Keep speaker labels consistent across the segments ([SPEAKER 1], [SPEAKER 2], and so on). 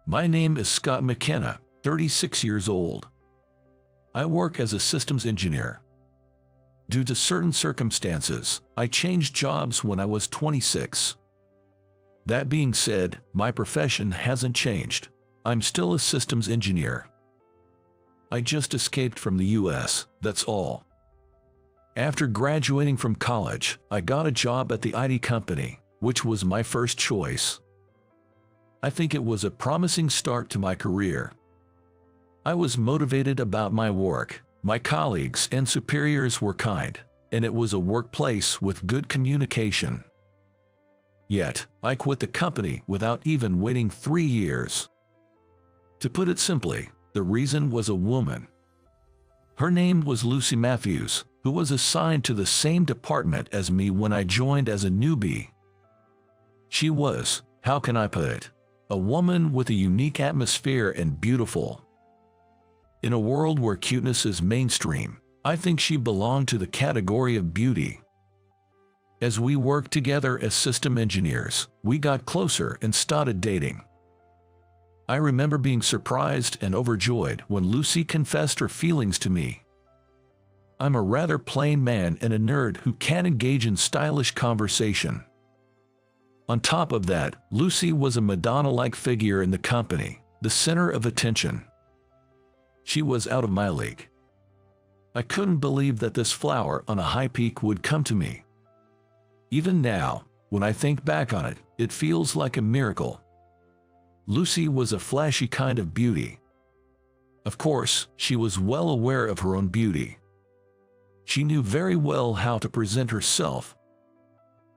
[SPEAKER 1] My name is Scott McKenna, 36 years old. I work as a systems engineer. Due to certain circumstances, I changed jobs when I was 26. That being said, my profession hasn't changed. I'm still a systems engineer. I just escaped from the US, that's all. After graduating from college, I got a job at the IT company, which was my first choice. I think it was a promising start to my career. I was motivated about my work, my colleagues and superiors were kind, and it was a workplace with good communication. Yet, I quit the company without even waiting 3 years. To put it simply, the reason was a woman. Her name was Lucy Matthews, who was assigned to the same department as me when I joined as a newbie. She was, how can I put it, a woman with a unique atmosphere and beautiful. In a world where cuteness is mainstream, I think she belonged to the category of beauty. As we worked together as system engineers, we got closer and started dating. I remember being surprised and overjoyed when Lucy confessed her feelings to me. I'm a rather plain man and a nerd who can't engage in stylish conversation. On top of that, Lucy was a Madonna-like figure in the company, the center of attention. She was out of my league. I couldn't believe that this flower on a high peak would come to me. Even now, when I think back on it, it feels like a miracle. Lucy was a flashy kind of beauty. Of course, she was well aware of her own beauty. She knew very well how to present herself.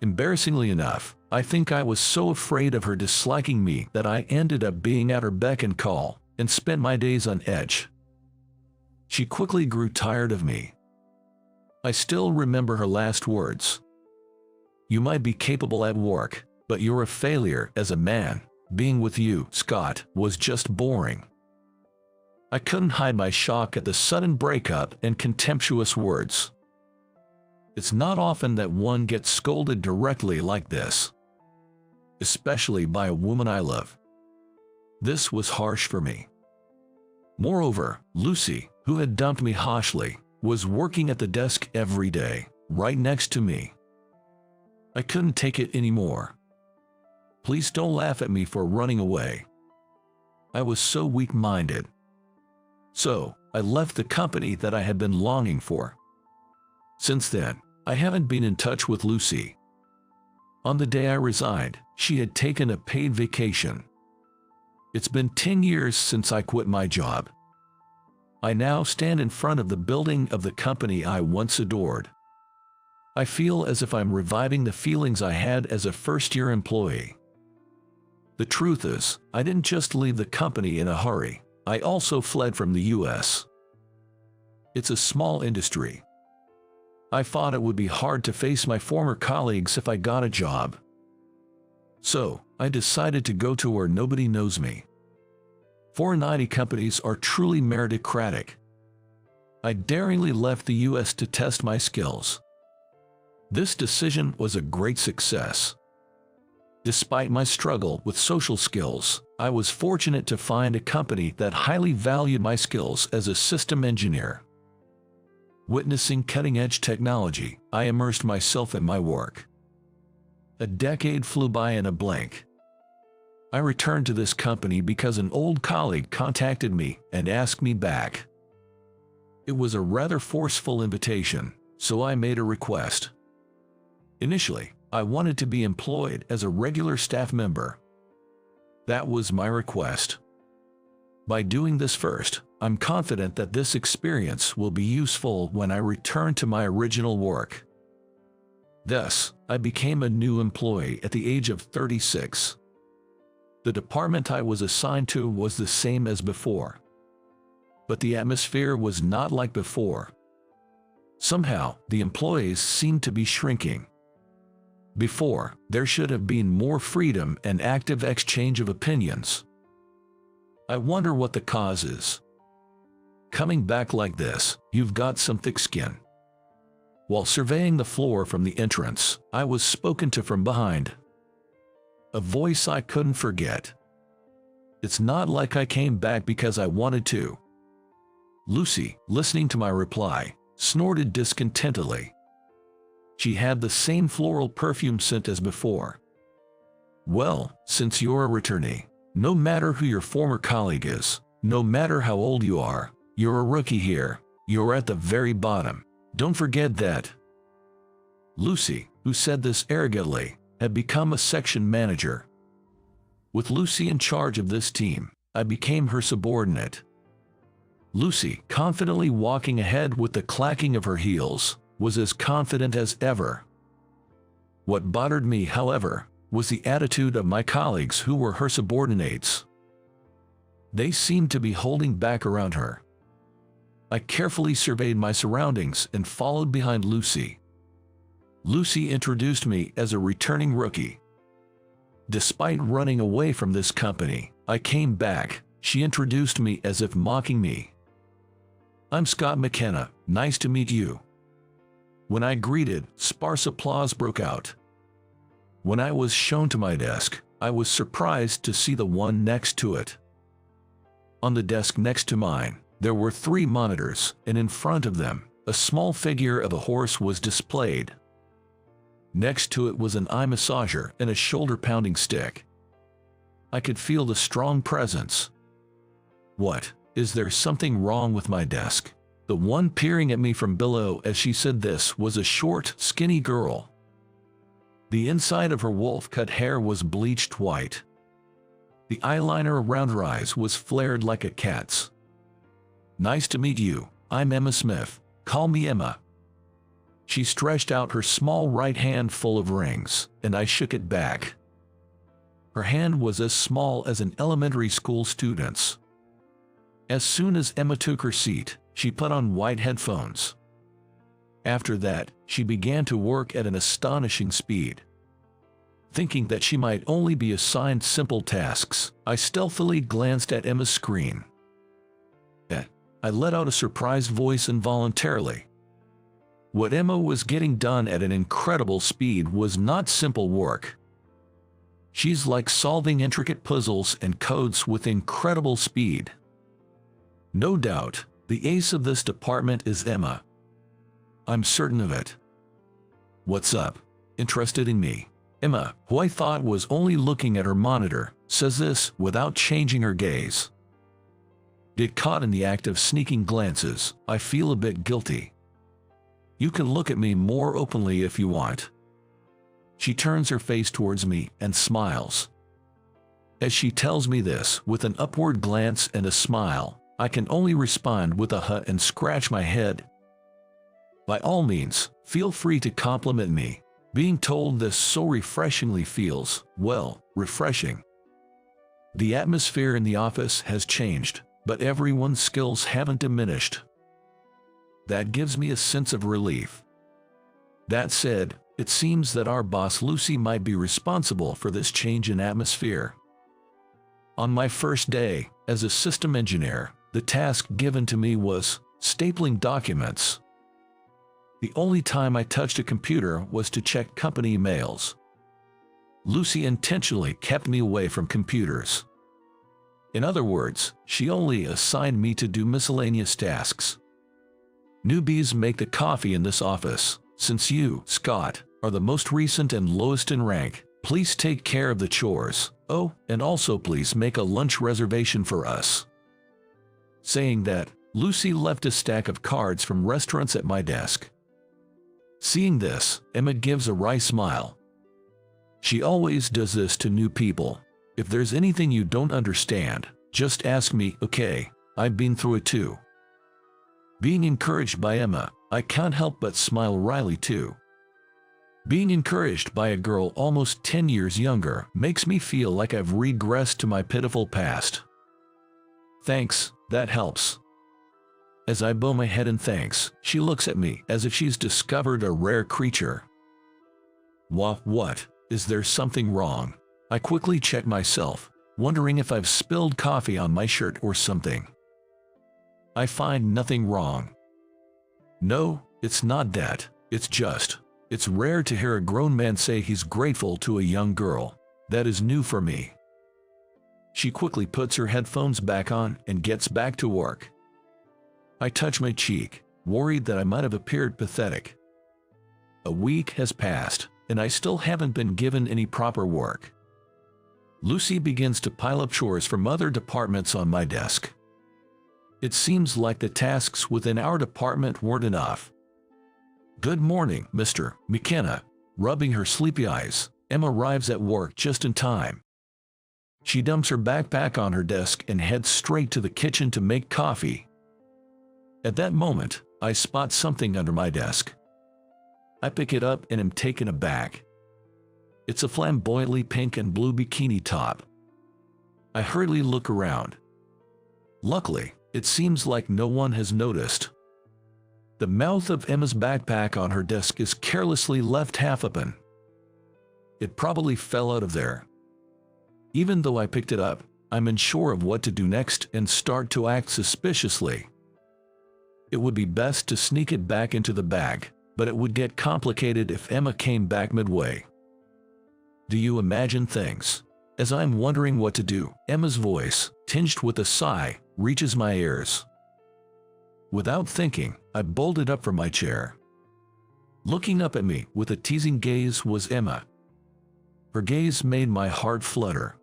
[SPEAKER 1] Embarrassingly enough, I think I was so afraid of her disliking me that I ended up being at her beck and call and spent my days on edge. She quickly grew tired of me. I still remember her last words. "You might be capable at work, but you're a failure as a man. Being with you, Scott, was just boring." I couldn't hide my shock at the sudden breakup and contemptuous words. It's not often that one gets scolded directly like this, especially by a woman I love. This was harsh for me. Moreover, Lucy, who had dumped me harshly, was working at the desk every day, right next to me. I couldn't take it anymore. Please don't laugh at me for running away. I was so weak-minded. So, I left the company that I had been longing for. Since then, I haven't been in touch with Lucy. On the day I resigned, she had taken a paid vacation. It's been 10 years since I quit my job. I now stand in front of the building of the company I once adored. I feel as if I'm reviving the feelings I had as a first-year employee. The truth is, I didn't just leave the company in a hurry, I also fled from the US. It's a small industry. I thought it would be hard to face my former colleagues if I got a job. So, I decided to go to where nobody knows me. Foreign IT companies are truly meritocratic. I daringly left the US to test my skills. This decision was a great success. Despite my struggle with social skills, I was fortunate to find a company that highly valued my skills as a system engineer. Witnessing cutting-edge technology, I immersed myself in my work. A decade flew by in a blink. I returned to this company because an old colleague contacted me and asked me back. It was a rather forceful invitation, so I made a request. Initially, I wanted to be employed as a regular staff member. That was my request. By doing this first, I'm confident that this experience will be useful when I return to my original work. Thus, I became a new employee at the age of 36. The department I was assigned to was the same as before. But the atmosphere was not like before. Somehow, the employees seemed to be shrinking. Before, there should have been more freedom and active exchange of opinions. I wonder what the cause is. Coming back like this, you've got some thick skin. While surveying the floor from the entrance, I was spoken to from behind. A voice I couldn't forget. It's not like I came back because I wanted to." Lucy, listening to my reply, snorted discontentedly. She had the same floral perfume scent as before. "Well, since you're a returnee, no matter who your former colleague is, no matter how old you are, you're a rookie here. You're at the very bottom. Don't forget that." Lucy, who said this arrogantly, had become a section manager. With Lucy in charge of this team, I became her subordinate. Lucy, confidently walking ahead with the clacking of her heels, was as confident as ever. What bothered me, however, was the attitude of my colleagues who were her subordinates. They seemed to be holding back around her. I carefully surveyed my surroundings and followed behind Lucy. Lucy introduced me as a returning rookie. Despite running away from this company, I came back. She introduced me as if mocking me. "I'm Scott McKenna, nice to meet you." When I greeted, sparse applause broke out. When I was shown to my desk, I was surprised to see the one next to it. On the desk next to mine, there were 3 monitors, and in front of them, a small figure of a horse was displayed. Next to it was an eye massager and a shoulder-pounding stick. I could feel the strong presence. "What? Is there something wrong with my desk?" The one peering at me from below as she said this was a short, skinny girl. The inside of her wolf-cut hair was bleached white. The eyeliner around her eyes was flared like a cat's. "Nice to meet you. I'm Emma Smith. Call me Emma." She stretched out her small right hand full of rings, and I shook it back. Her hand was as small as an elementary school student's. As soon as Emma took her seat, she put on white headphones. After that, she began to work at an astonishing speed. Thinking that she might only be assigned simple tasks, I stealthily glanced at Emma's screen. I let out a surprised voice involuntarily. What Emma was getting done at an incredible speed was not simple work. She's like solving intricate puzzles and codes with incredible speed. No doubt, the ace of this department is Emma. I'm certain of it. "What's up?" Interested in me. Emma, who I thought was only looking at her monitor, says this without changing her gaze. Get caught in the act of sneaking glances, I feel a bit guilty. "You can look at me more openly if you want." She turns her face towards me and smiles. As she tells me this with an upward glance and a smile, I can only respond with a huh and scratch my head. By all means, feel free to compliment me. Being told this so refreshingly feels, well, refreshing. The atmosphere in the office has changed, but everyone's skills haven't diminished. That gives me a sense of relief. That said, it seems that our boss Lucy might be responsible for this change in atmosphere. On my first day, as a system engineer, the task given to me was stapling documents. The only time I touched a computer was to check company emails. Lucy intentionally kept me away from computers. In other words, she only assigned me to do miscellaneous tasks. Newbies make the coffee in this office. Since you, Scott, are the most recent and lowest in rank, please take care of the chores. Oh, and also please make a lunch reservation for us. Saying that, Lucy left a stack of cards from restaurants at my desk. Seeing this, Emma gives a wry smile. She always does this to new people. If there's anything you don't understand, just ask me, okay? I've been through it too. Being encouraged by Emma, I can't help but smile wryly too. Being encouraged by a girl almost 10 years younger makes me feel like I've regressed to my pitiful past. Thanks, that helps. As I bow my head in thanks, she looks at me as if she's discovered a rare creature. What? Is there something wrong? I quickly check myself, wondering if I've spilled coffee on my shirt or something. I find nothing wrong. No, it's not that. It's rare to hear a grown man say he's grateful to a young girl. That is new for me. She quickly puts her headphones back on and gets back to work. I touch my cheek, worried that I might have appeared pathetic. A week has passed, and I still haven't been given any proper work. Lucy begins to pile up chores from other departments on my desk. It seems like the tasks within our department weren't enough. "Good morning, Mr. McKenna." Rubbing her sleepy eyes, Emma arrives at work just in time. She dumps her backpack on her desk and heads straight to the kitchen to make coffee. At that moment, I spot something under my desk. I pick it up and am taken aback. It's a flamboyantly pink and blue bikini top. I hurriedly look around. Luckily, it seems like no one has noticed. The mouth of Emma's backpack on her desk is carelessly left half open. It probably fell out of there. Even though I picked it up, I'm unsure of what to do next and start to act suspiciously. It would be best to sneak it back into the bag, but it would get complicated if Emma came back midway. Do you imagine things? As I'm wondering what to do, Emma's voice, tinged with a sigh, reaches my ears. Without thinking, I bolted up from my chair. Looking up at me with a teasing gaze was Emma. Her gaze made my heart flutter.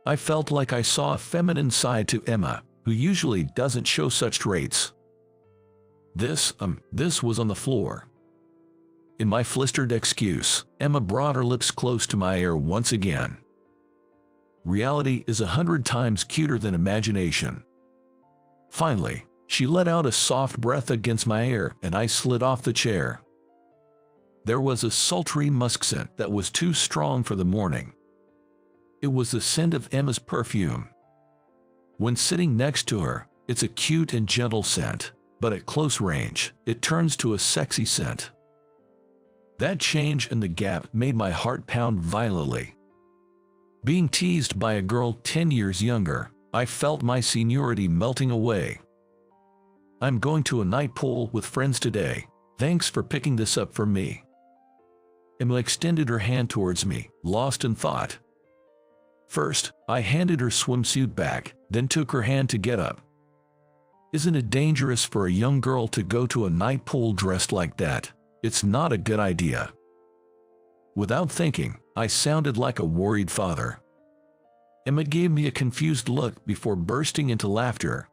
[SPEAKER 1] I felt like I saw a feminine side to Emma, who usually doesn't show such traits. This was on the floor. In my flistered excuse, Emma brought her lips close to my ear once again. Reality is 100 times cuter than imagination. Finally, she let out a soft breath against my ear and I slid off the chair. There was a sultry musk scent that was too strong for the morning. It was the scent of Emma's perfume. When sitting next to her, it's a cute and gentle scent, but at close range, it turns to a sexy scent. That change in the gap made my heart pound violently. Being teased by a girl 10 years younger, I felt my seniority melting away. "I'm going to a night pool with friends today. Thanks for picking this up for me." Emma extended her hand towards me, lost in thought. First, I handed her swimsuit back, then took her hand to get up. Isn't it dangerous for a young girl to go to a night pool dressed like that? It's not a good idea. Without thinking, I sounded like a worried father. Emma gave me a confused look before bursting into laughter.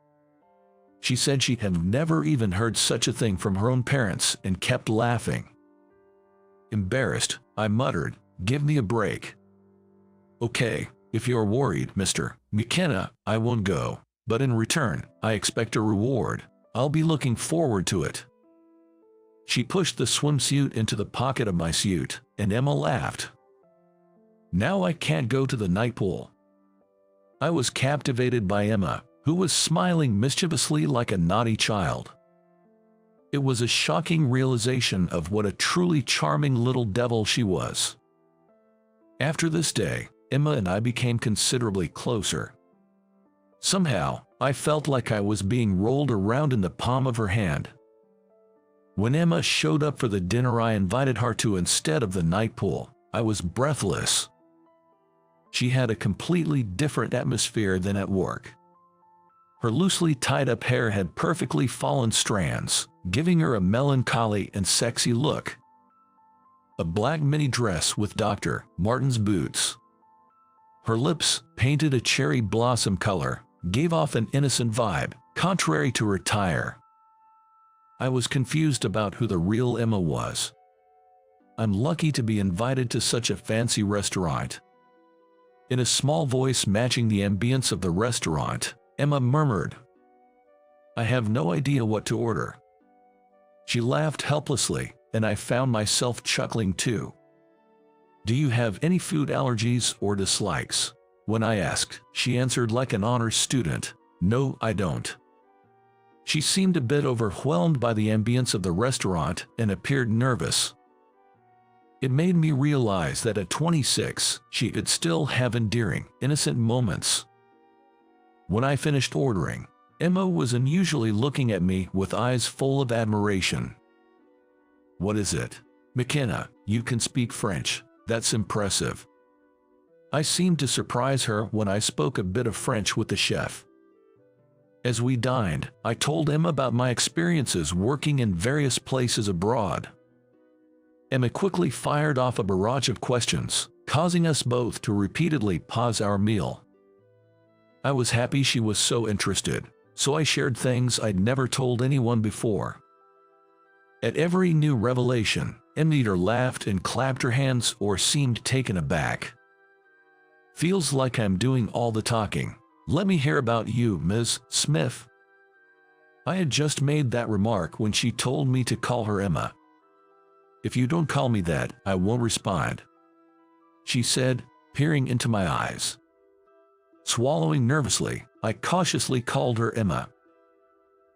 [SPEAKER 1] She said she had never even heard such a thing from her own parents and kept laughing. Embarrassed, I muttered, "Give me a break." "Okay, if you're worried, Mr. McKenna, I won't go, but in return, I expect a reward. I'll be looking forward to it." She pushed the swimsuit into the pocket of my suit, and Emma laughed. Now I can't go to the night pool. I was captivated by Emma, who was smiling mischievously like a naughty child. It was a shocking realization of what a truly charming little devil she was. After this day, Emma and I became considerably closer. Somehow, I felt like I was being rolled around in the palm of her hand. When Emma showed up for the dinner I invited her to instead of the night pool, I was breathless. She had a completely different atmosphere than at work. Her loosely tied-up hair had perfectly fallen strands, giving her a melancholy and sexy look. A black mini dress with Dr. Martens boots. Her lips, painted a cherry blossom color, gave off an innocent vibe, contrary to her attire. I was confused about who the real Emma was. I'm lucky to be invited to such a fancy restaurant. In a small voice matching the ambience of the restaurant, Emma murmured, "I have no idea what to order." She laughed helplessly, and I found myself chuckling too. "Do you have any food allergies or dislikes?" When I asked, she answered like an honors student, "No, I don't." She seemed a bit overwhelmed by the ambience of the restaurant and appeared nervous. It made me realize that at 26, she could still have endearing, innocent moments. When I finished ordering, Emma was unusually looking at me with eyes full of admiration. "What is it?" "McKenna, you can speak French. That's impressive." I seemed to surprise her when I spoke a bit of French with the chef. As we dined, I told Emma about my experiences working in various places abroad. Emma quickly fired off a barrage of questions, causing us both to repeatedly pause our meal. I was happy she was so interested, so I shared things I'd never told anyone before. At every new revelation, Emma either laughed and clapped her hands or seemed taken aback. "Feels like I'm doing all the talking. Let me hear about you, Ms. Smith." I had just made that remark when she told me to call her Emma. "If you don't call me that, I won't respond," she said, peering into my eyes. Swallowing nervously, I cautiously called her Emma.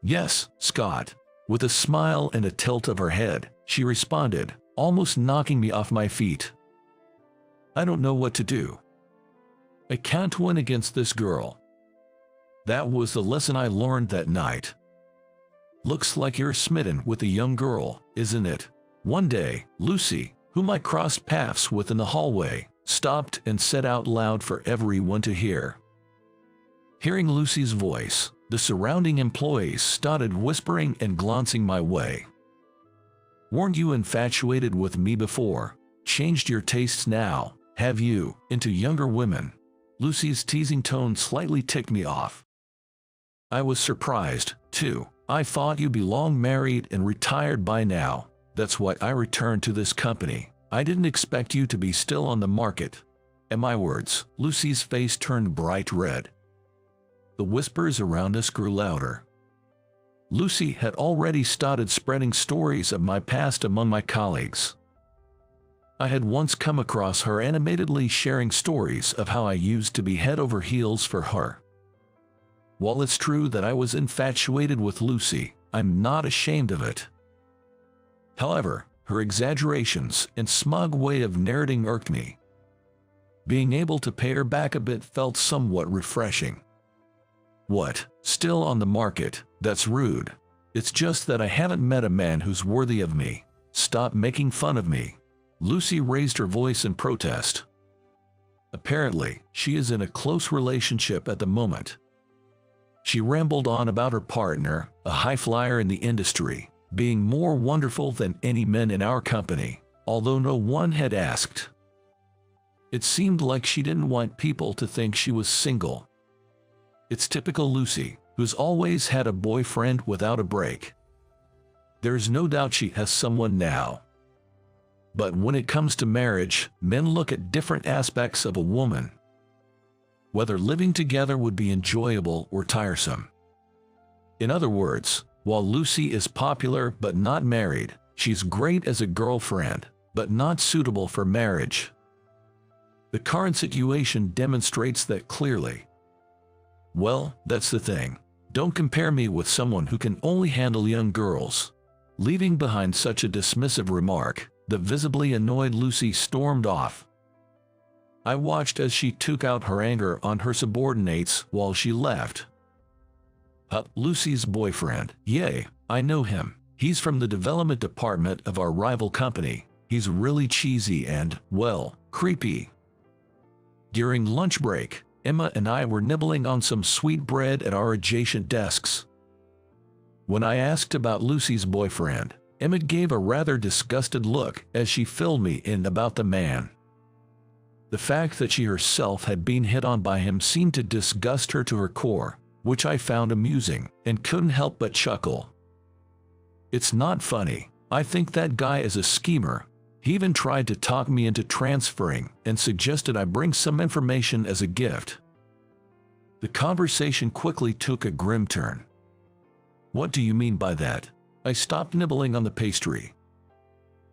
[SPEAKER 1] "Yes, Scott." With a smile and a tilt of her head, she responded, almost knocking me off my feet. "I don't know what to do. I can't win against this girl." That was the lesson I learned that night. "Looks like you're smitten with a young girl, isn't it?" One day, Lucy, whom I crossed paths with in the hallway, stopped and said out loud for everyone to hear. Hearing Lucy's voice, the surrounding employees started whispering and glancing my way. "Weren't you infatuated with me before? Changed your tastes now, have you, into younger women?" Lucy's teasing tone slightly ticked me off. I was surprised, too. "I thought you'd be long married and retired by now. That's why I returned to this company. I didn't expect you to be still on the market." At my words, Lucy's face turned bright red. The whispers around us grew louder. Lucy had already started spreading stories of my past among my colleagues. I had once come across her animatedly sharing stories of how I used to be head over heels for her. While it's true that I was infatuated with Lucy, I'm not ashamed of it. However, her exaggerations and smug way of narrating irked me. Being able to pay her back a bit felt somewhat refreshing. "What? Still on the market? That's rude. It's just that I haven't met a man who's worthy of me. Stop making fun of me." Lucy raised her voice in protest. Apparently, she is in a close relationship at the moment. She rambled on about her partner, a high flyer in the industry, being more wonderful than any men in our company, although no one had asked. It seemed like she didn't want people to think she was single. It's typical Lucy, who's always had a boyfriend without a break. There's no doubt she has someone now. But when it comes to marriage, men look at different aspects of a woman. Whether living together would be enjoyable or tiresome. In other words, while Lucy is popular but not married, she's great as a girlfriend, but not suitable for marriage. The current situation demonstrates that clearly. Well, that's the thing. Don't compare me with someone who can only handle young girls. Leaving behind such a dismissive remark, the visibly annoyed Lucy stormed off. I watched as she took out her anger on her subordinates while she left. Lucy's boyfriend. Yay, I know him. He's from the development department of our rival company. He's really cheesy and, well, creepy. During lunch break, Emma and I were nibbling on some sweet bread at our adjacent desks. When I asked about Lucy's boyfriend, Emma gave a rather disgusted look as she filled me in about the man. The fact that she herself had been hit on by him seemed to disgust her to her core, which I found amusing and couldn't help but chuckle. "It's not funny. I think that guy is a schemer. He even tried to talk me into transferring and suggested I bring some information as a gift." The conversation quickly took a grim turn. "What do you mean by that?" I stopped nibbling on the pastry.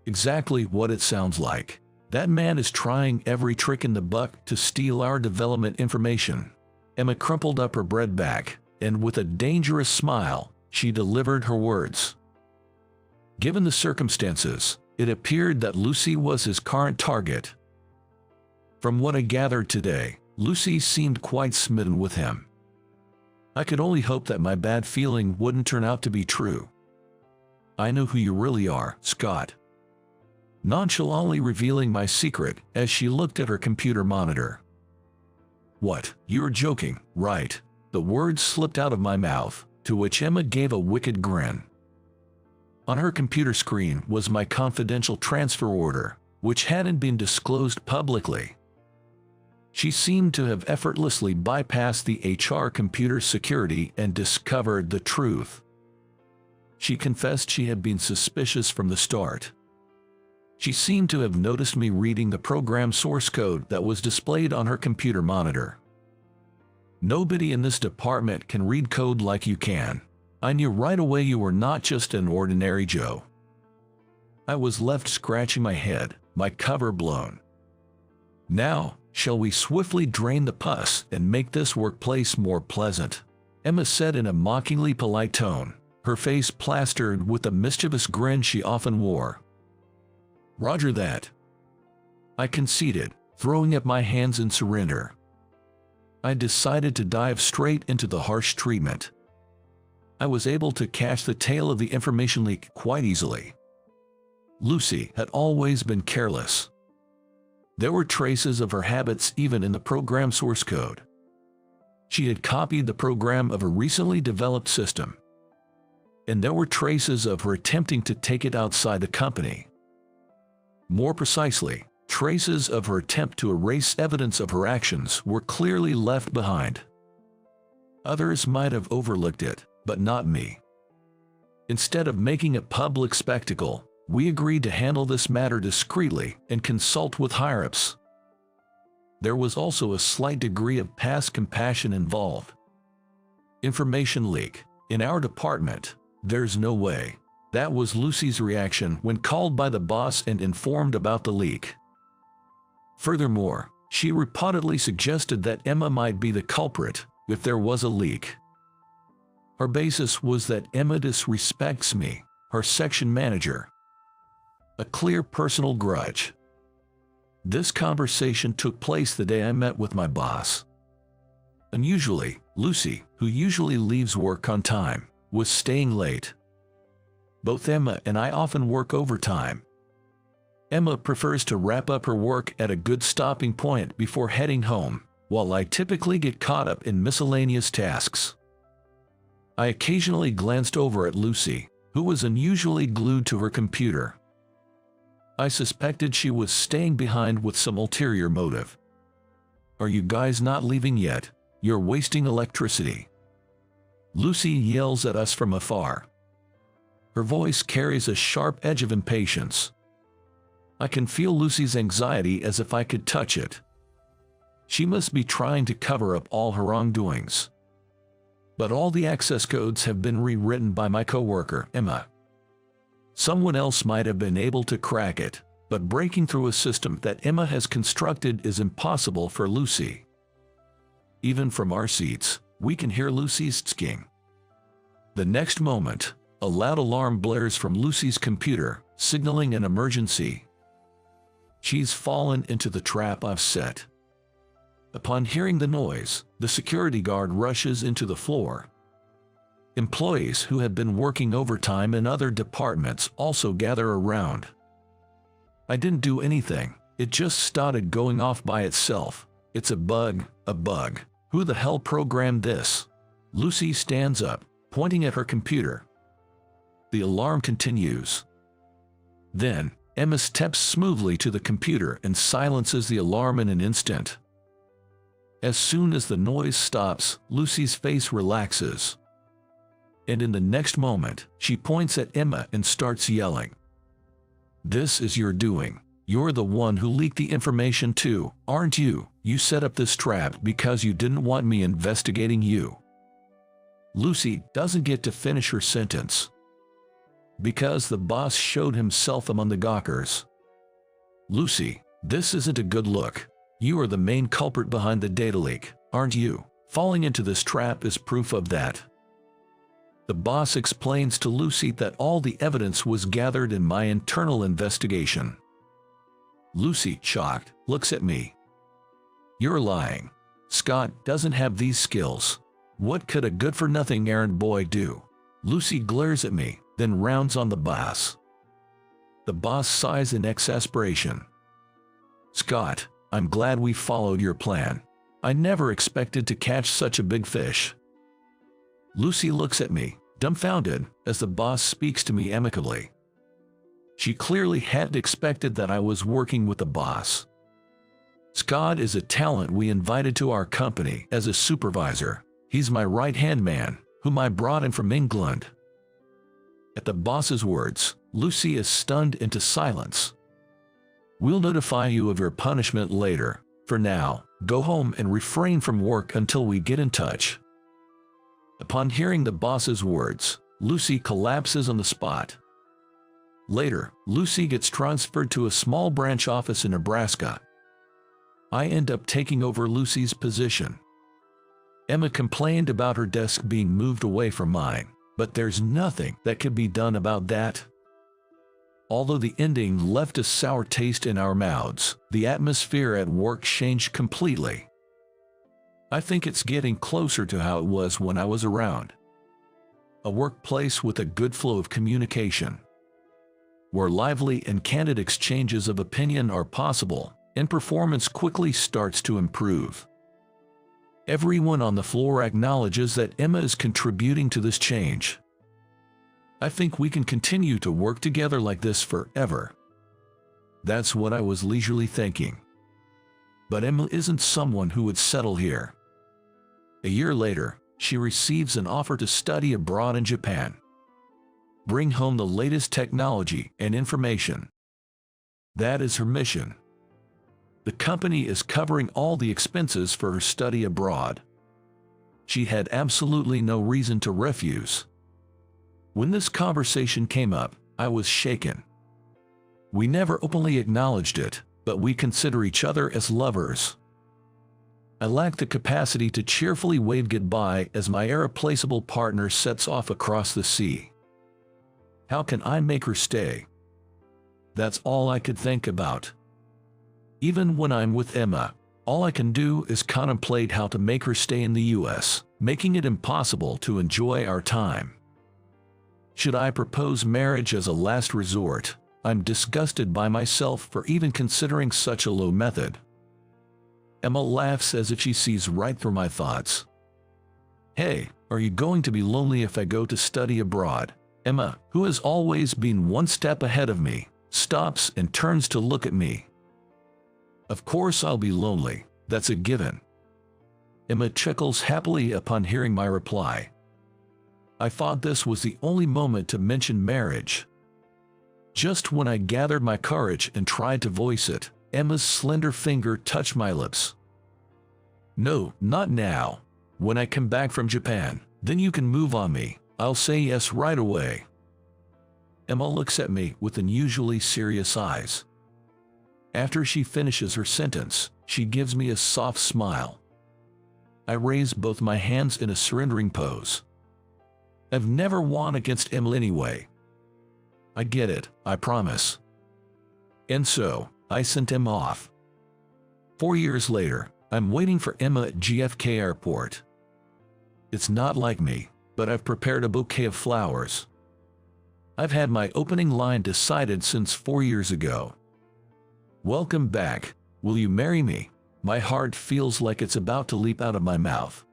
[SPEAKER 1] "Exactly what it sounds like. That man is trying every trick in the book to steal our development information." Emma crumpled up her bread back, and with a dangerous smile, she delivered her words. Given the circumstances, it appeared that Lucy was his current target. From what I gathered today, Lucy seemed quite smitten with him. I could only hope that my bad feeling wouldn't turn out to be true. "I know who you really are, Scott." Nonchalantly revealing my secret as she looked at her computer monitor. What? You're joking, right? The words slipped out of my mouth, to which Emma gave a wicked grin. On her computer screen was my confidential transfer order, which hadn't been disclosed publicly. She seemed to have effortlessly bypassed the HR computer security and discovered the truth. She confessed she had been suspicious from the start. She seemed to have noticed me reading the program source code that was displayed on her computer monitor. Nobody in this department can read code like you can. I knew right away you were not just an ordinary Joe. I was left scratching my head, my cover blown. Now, shall we swiftly drain the pus and make this workplace more pleasant? Emma said in a mockingly polite tone, her face plastered with the mischievous grin she often wore. Roger that. I conceded, throwing up my hands in surrender. I decided to dive straight into the harsh treatment. I was able to catch the tail of the information leak quite easily. Lucy had always been careless. There were traces of her habits even in the program source code. She had copied the program of a recently developed system. And there were traces of her attempting to take it outside the company. More precisely, traces of her attempt to erase evidence of her actions were clearly left behind. Others might have overlooked it, but not me. Instead of making a public spectacle, we agreed to handle this matter discreetly and consult with higher-ups. There was also a slight degree of past compassion involved. Information leak. In our department, there's no way. That was Lucy's reaction when called by the boss and informed about the leak. Furthermore, she reportedly suggested that Emma might be the culprit if there was a leak. Her basis was that Emma disrespects me, her section manager. A clear personal grudge. This conversation took place the day I met with my boss. Unusually, Lucy, who usually leaves work on time, was staying late. Both Emma and I often work overtime. Emma prefers to wrap up her work at a good stopping point before heading home, while I typically get caught up in miscellaneous tasks. I occasionally glanced over at Lucy, who was unusually glued to her computer. I suspected she was staying behind with some ulterior motive. Are you guys not leaving yet? You're wasting electricity. Lucy yells at us from afar. Her voice carries a sharp edge of impatience. I can feel Lucy's anxiety as if I could touch it. She must be trying to cover up all her wrongdoings. But all the access codes have been rewritten by my coworker, Emma. Someone else might have been able to crack it, but breaking through a system that Emma has constructed is impossible for Lucy. Even from our seats, we can hear Lucy's tsking. The next moment, a loud alarm blares from Lucy's computer, signaling an emergency. She's fallen into the trap I've set. Upon hearing the noise, the security guard rushes into the floor. Employees who had been working overtime in other departments also gather around. I didn't do anything, it just started going off by itself. It's a bug, a bug. Who the hell programmed this? Lucy stands up, pointing at her computer. The alarm continues. Then, Emma steps smoothly to the computer and silences the alarm in an instant. As soon as the noise stops, Lucy's face relaxes. And in the next moment, she points at Emma and starts yelling. This is your doing. You're the one who leaked the information too, aren't you? You set up this trap because you didn't want me investigating you. Lucy doesn't get to finish her sentence. Because the boss showed himself among the gawkers. Lucy, this isn't a good look. You are the main culprit behind the data leak, aren't you? Falling into this trap is proof of that. The boss explains to Lucy that all the evidence was gathered in my internal investigation. Lucy, shocked, looks at me. You're lying. Scott doesn't have these skills. What could a good-for-nothing errand boy do? Lucy glares at me, then rounds on the boss. The boss sighs in exasperation. Scott, I'm glad we followed your plan. I never expected to catch such a big fish. Lucy looks at me, dumbfounded, as the boss speaks to me amicably. She clearly hadn't expected that I was working with the boss. Scott is a talent we invited to our company as a supervisor. He's my right-hand man, whom I brought in from England. At the boss's words, Lucy is stunned into silence. We'll notify you of your punishment later. For now, go home and refrain from work until we get in touch. Upon hearing the boss's words, Lucy collapses on the spot. Later, Lucy gets transferred to a small branch office in Nebraska. I end up taking over Lucy's position. Emma complained about her desk being moved away from mine, but there's nothing that could be done about that. Although the ending left a sour taste in our mouths, the atmosphere at work changed completely. I think it's getting closer to how it was when I was around. A workplace with a good flow of communication, where lively and candid exchanges of opinion are possible, and performance quickly starts to improve. Everyone on the floor acknowledges that Emma is contributing to this change. I think we can continue to work together like this forever. That's what I was leisurely thinking. But Emma isn't someone who would settle here. A year later, she receives an offer to study abroad in Japan. Bring home the latest technology and information. That is her mission. The company is covering all the expenses for her study abroad. She had absolutely no reason to refuse. When this conversation came up, I was shaken. We never openly acknowledged it, but we consider each other as lovers. I lack the capacity to cheerfully wave goodbye as my irreplaceable partner sets off across the sea. How can I make her stay? That's all I could think about. Even when I'm with Emma, all I can do is contemplate how to make her stay in the US, making it impossible to enjoy our time. Should I propose marriage as a last resort? I'm disgusted by myself for even considering such a low method. Emma laughs as if she sees right through my thoughts. Hey, are you going to be lonely if I go to study abroad? Emma, who has always been one step ahead of me, stops and turns to look at me. Of course I'll be lonely, that's a given. Emma chuckles happily upon hearing my reply. I thought this was the only moment to mention marriage. Just when I gathered my courage and tried to voice it, Emma's slender finger touched my lips. No, not now. When I come back from Japan, then you can move on me. I'll say yes right away. Emma looks at me with unusually serious eyes. After she finishes her sentence, she gives me a soft smile. I raise both my hands in a surrendering pose. I've never won against Emma anyway. I get it, I promise. And so, I sent Emma off. 4 years later, I'm waiting for Emma at JFK Airport. It's not like me, but I've prepared a bouquet of flowers. I've had my opening line decided since 4 years ago. Welcome back, will you marry me? My heart feels like it's about to leap out of my mouth.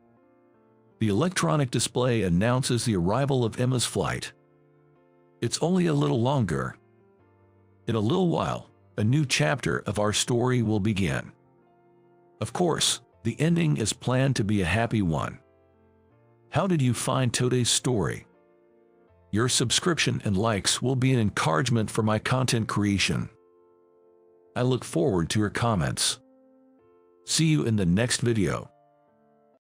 [SPEAKER 1] The electronic display announces the arrival of Emma's flight. It's only a little longer. In a little while, a new chapter of our story will begin. Of course, the ending is planned to be a happy one. How did you find today's story? Your subscription and likes will be an encouragement for my content creation. I look forward to your comments. See you in the next video.